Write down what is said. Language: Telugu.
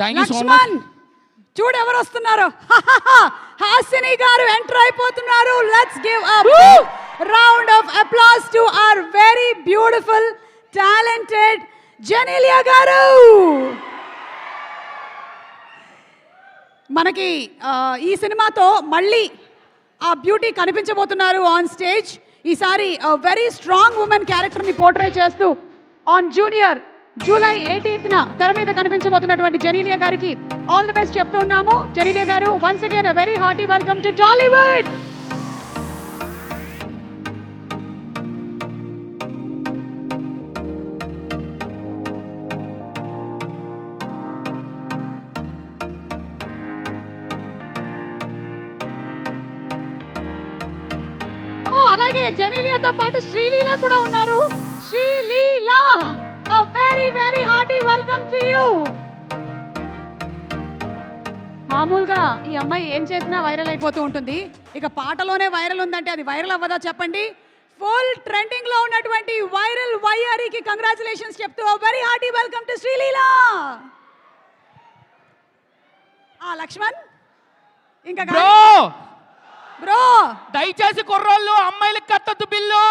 లక్ష్మణ్ చూడు ఎవరు వస్తున్నారు. హాసిని గారు ఎంటర్ అయిపోతున్నారు. Let's give a round of applause to our very beautiful talented Genelia గారు. మనకి ఈ సినిమాతో మళ్ళీ ఆ బ్యూటీ కనిపించబోతున్నారు ఆన్ స్టేజ్. ఈసారి వెరీ స్ట్రాంగ్ ఉమెన్ క్యారెక్టర్ని పోర్ట్రే చేస్తూ ఆన్ జూనియర్ జూలై 18న తెర మీద కనిపించబోతున్నటువంటి జెనీలియా గారికి ఆల్ ది బెస్ట్ చెప్తున్నాము. జెనీలియా గారు once again a very hearty welcome to Tollywood. అలాగే జెనీలియాతో పాటు శ్రీలీల కూడా ఉన్నారు. Sreeleela a very very hearty welcome to you. మామూలుగా ఈ అమ్మాయి ఏం చేసినా వైరల్ అయిపోతూ ఉంటుంది. ఇక పాటలోనే వైరల్ ఉందంటే అది వైరల్ అవ్వదా చెప్పండి. ఫుల్ ట్రెండింగ్ లో ఉన్నటువంటి వైరల్ వైఆర్ఈకి కంగ్రాచులేషన్స్ చెప్తూ a very hearty welcome to Sreeleela. Lakshman ఇంకా బ్రో బ్రో దయచేసి కుర్రోళ్ళు అమ్మాయిలకు కట్టొద్దు బిల్లు.